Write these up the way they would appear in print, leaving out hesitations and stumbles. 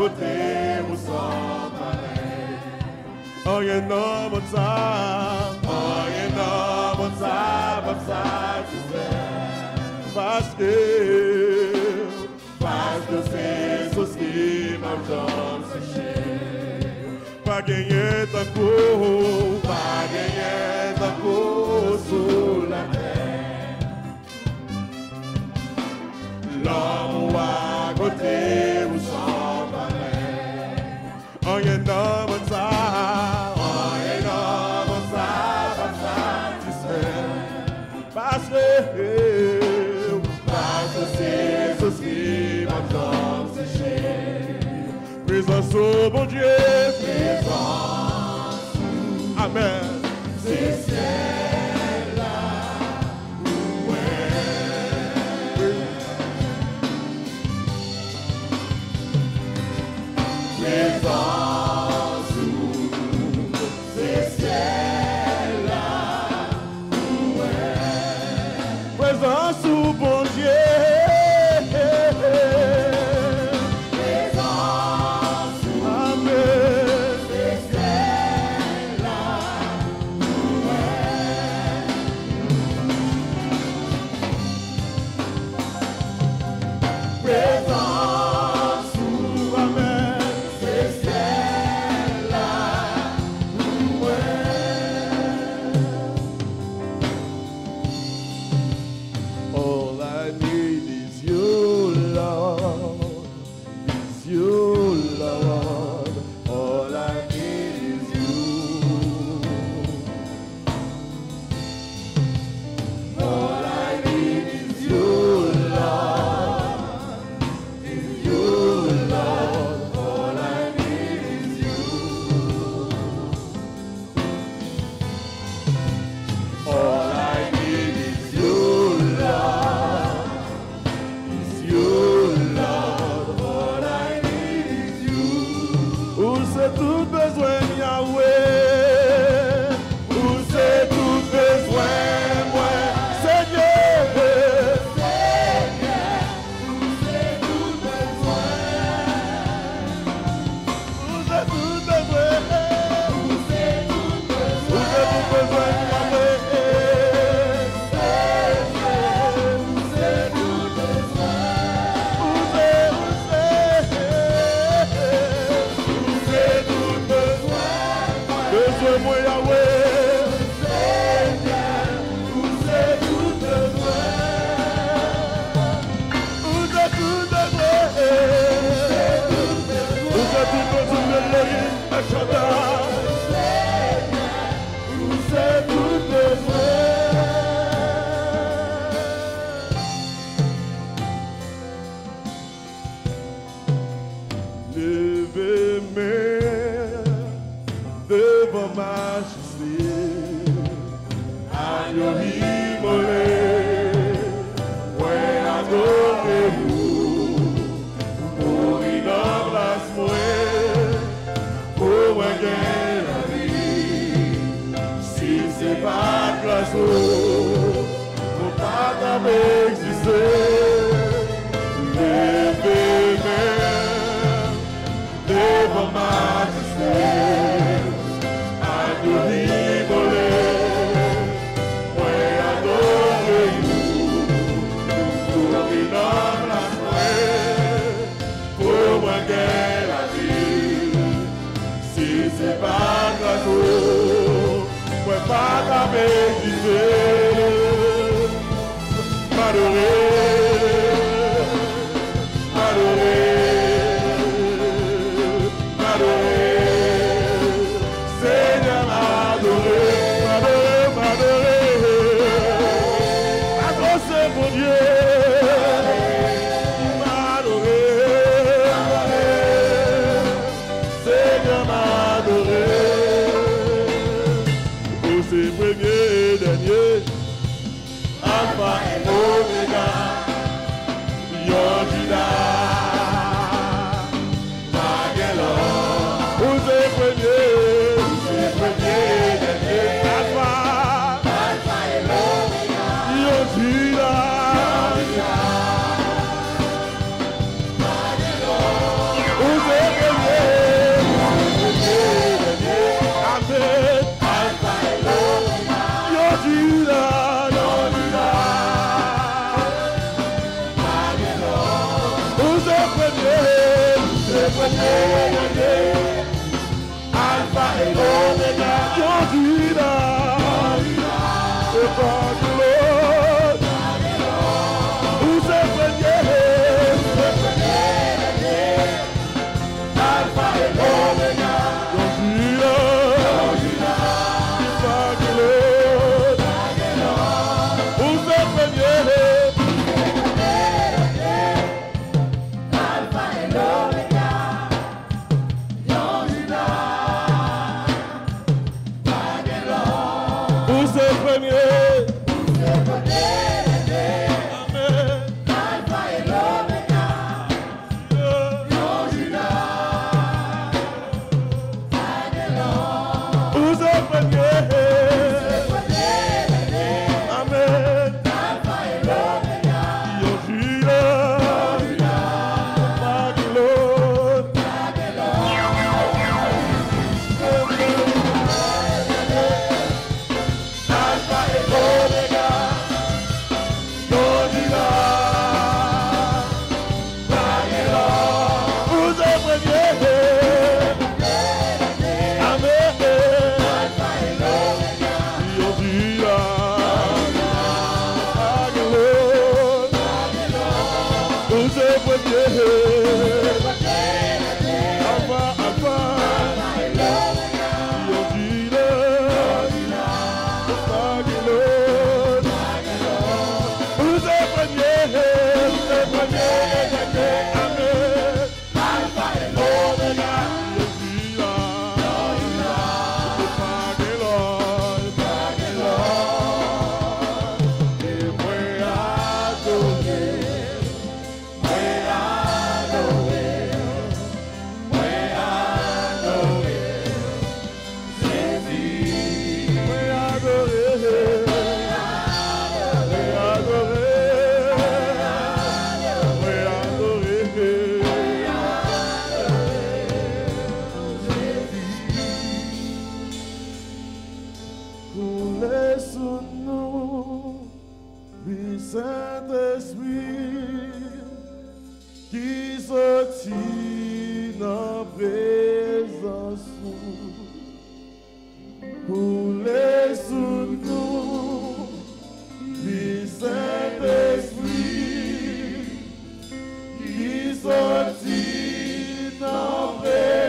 côté vous sans pareil. Rien dans mon ça, rien dans mon ça, tu sais. Parce que c'est ce qui m'a séché. Pas gagner d'un coup, pas gagner d'un coup sous la terre. L'homme à côté vous s'en pareil. Rien dans mon ça, tu sais. Parce que c'est ce qui m'a séché. Présence au bon Dieu, présence. Amen. C'est celle-là. Présence, c'est celle-là. Présence au bon Dieu. Adoré. Saint-Esprit qui sortit dans présence pour les sous nous, le Saint-Esprit qui sortit dans présence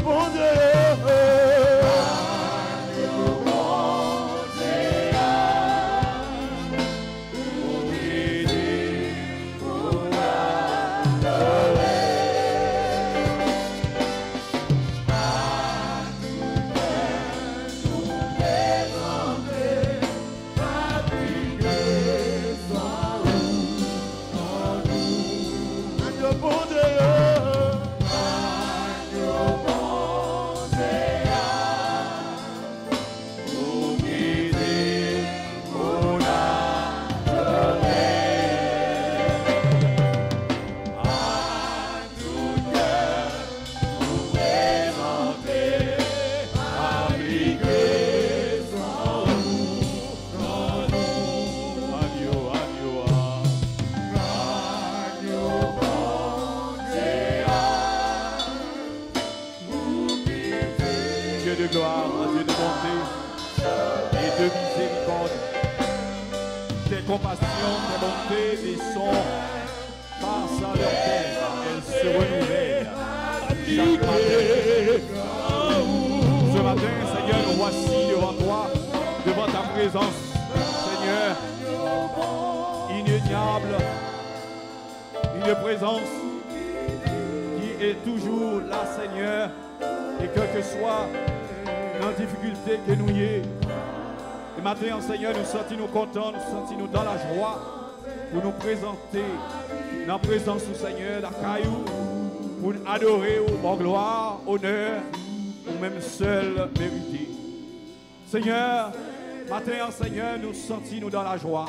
bon Dieu. De gloire, un Dieu de bonté et de miséricorde. Tes compassions, tes bontés, tes sons passent à leur terre, elles se renouvellent chaque matin. Ce matin, Seigneur, nous voici devant toi, devant ta présence, Seigneur, inéniable, une présence qui est toujours là, Seigneur, et quel que soit la difficulté que nous y est. Et maintenant, Seigneur, nous sentons contents, nous sentons dans la joie pour nous présenter dans la présence du Seigneur, la caillou, pour nous adorer au bon gloire, honneur, ou même seul mérité. Seigneur, maintenant, Seigneur, nous sentons dans la joie,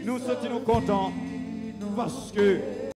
nous sentons contents parce que